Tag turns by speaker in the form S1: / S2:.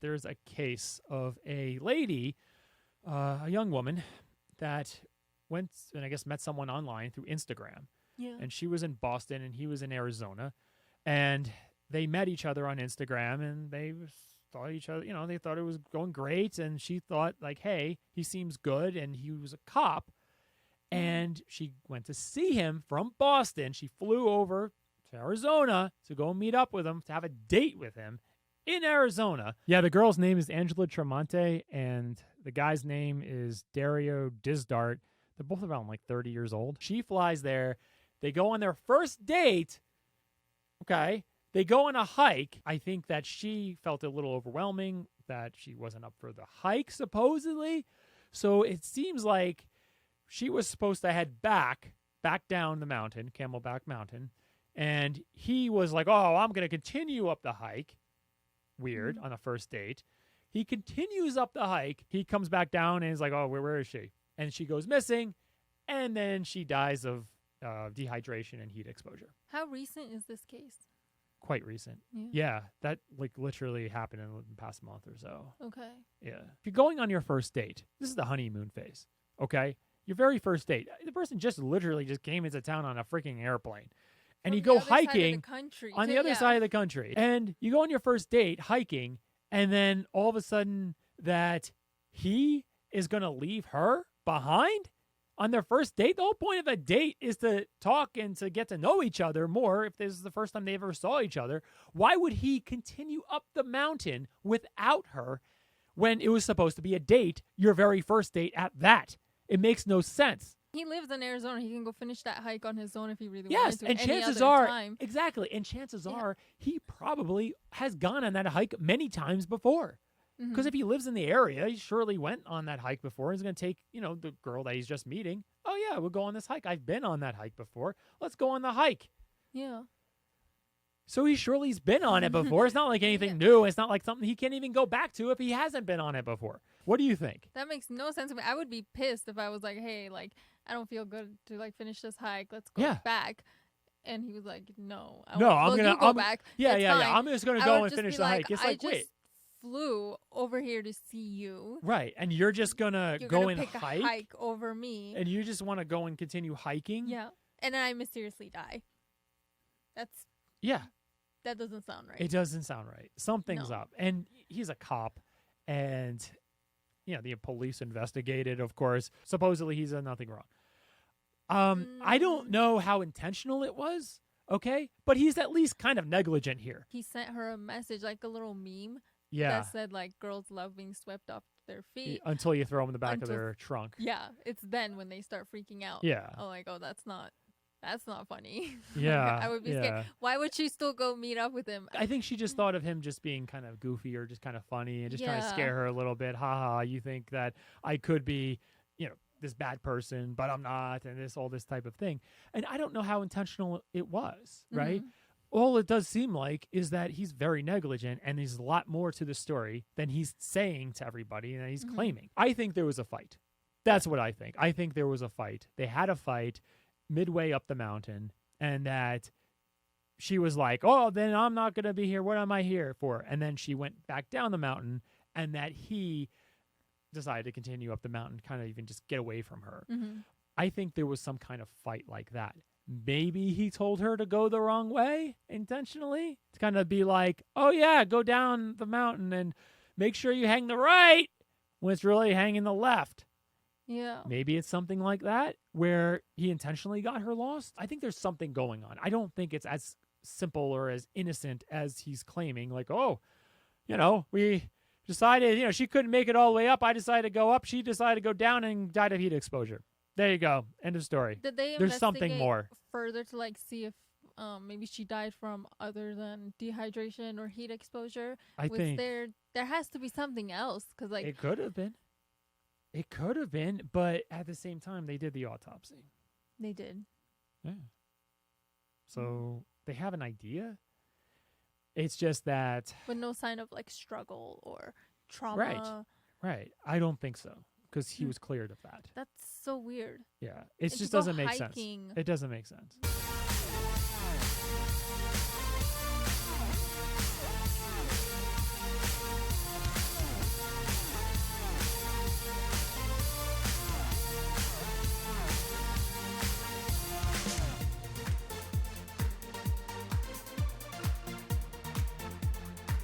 S1: there's a case of a lady, a young woman, that went and I guess met someone online through Instagram.
S2: Yeah.
S1: And she was in Boston and he was in Arizona. And they met each other on Instagram and they thought each other, they thought it was going great. And she thought like, hey, he seems good. And he was a cop. And she went to see him from Boston. She flew over to Arizona to go meet up with him, to have a date with him in Arizona. Yeah, the girl's name is Angela Tramonte, and the guy's name is Dario Dizdar. They're both around like 30 years old. She flies there. They go on their first date. Okay. They go on a hike. I think that she felt a little overwhelming, that she wasn't up for the hike, supposedly. So it seems like she was supposed to head back down the mountain, Camelback Mountain. And he was like, oh, I'm going to continue up the hike. Weird, on a first date. He continues up the hike. He comes back down and is like, oh, where is she? And she goes missing. And then she dies of dehydration and heat exposure.
S2: How recent is this case?
S1: Quite recent. Yeah, that like literally happened in the past month or so.
S2: Okay.
S1: Yeah. If you're going on your first date, this is the honeymoon phase, okay? Your very first date. The person just literally just came into town on a freaking airplane. And you go hiking on the other side of the country. And you go on your first date hiking, and then all of a sudden that he is going to leave her behind on their first date. The whole point of a date is to talk and to get to know each other more. If this is the first time they ever saw each other, why would he continue up the mountain without her when it was supposed to be a date, your very first date at that? It makes no sense.
S2: He lives in Arizona. He can go finish that hike on his own if he really
S1: yes,
S2: wanted to.
S1: And chances are, exactly, and chances are he probably has gone on that hike many times before. Because if he lives in the area, he surely went on that hike before. He's going to take, the girl that he's just meeting. Oh, yeah, we'll go on this hike. I've been on that hike before. Let's go on the hike.
S2: Yeah.
S1: So he surely's been on it before. It's not like anything new. It's not like something he can't even go back to if he hasn't been on it before. What do you think?
S2: That makes no sense to me. I would be pissed if I was like, hey, like, I don't feel good to like finish this hike. Let's go back. And he was like, no. I'm gonna go back.
S1: Yeah. I'm just gonna go and finish the hike. It's like, wait.
S2: Flew over here to see you.
S1: Right. And you're just gonna go and
S2: pick a hike over me.
S1: And you just want to go and continue hiking?
S2: Yeah. And then I mysteriously die. That doesn't sound right.
S1: It doesn't sound right. Something's up. And he's a cop, and the police investigated, of course. Supposedly he's done nothing wrong. I don't know how intentional it was, okay? But he's at least kind of negligent here.
S2: He sent her a message, like a little meme.
S1: Yeah.
S2: That said, like, girls love being swept off their feet.
S1: Until you throw them in the back of their trunk.
S2: Yeah. It's then when they start freaking out.
S1: Yeah.
S2: Oh, like, oh, that's not funny.
S1: Yeah.
S2: I would be scared. Why would she still go meet up with him?
S1: I think she just thought of him just being kind of goofy or just kind of funny and just trying to scare her a little bit. Ha, you think that I could be, this bad person, but I'm not, and all this type of thing. And I don't know how intentional it was, right? All it does seem like is that he's very negligent, and there's a lot more to the story than he's saying to everybody and that he's claiming. I think there was a fight. That's what I think. I think there was a fight. They had a fight midway up the mountain, and that she was like, oh, then I'm not going to be here. What am I here for? And then she went back down the mountain, and that he decided to continue up the mountain, kind of even just get away from her. I think there was some kind of fight like that. Maybe he told her to go the wrong way intentionally, to kind of be like, oh yeah, go down the mountain and make sure you hang the right when it's really hanging the left.
S2: Yeah.
S1: Maybe it's something like that where he intentionally got her lost. I think there's something going on. I don't think it's as simple or as innocent as he's claiming. Like, oh, we decided, she couldn't make it all the way up. I decided to go up. She decided to go down and died of heat exposure. There you go. End of story.
S2: Did they
S1: There's something more
S2: further to like see if maybe she died from other than dehydration or heat exposure?
S1: I think
S2: there has to be something else, because like
S1: it could have been. It could have been, but at the same time, they did the autopsy.
S2: They did.
S1: Yeah. So they have an idea. It's just that,
S2: but no sign of like struggle or trauma.
S1: Right. I don't think so, because he was cleared of that.
S2: That's so weird.
S1: Yeah. It just doesn't make sense. It doesn't make sense.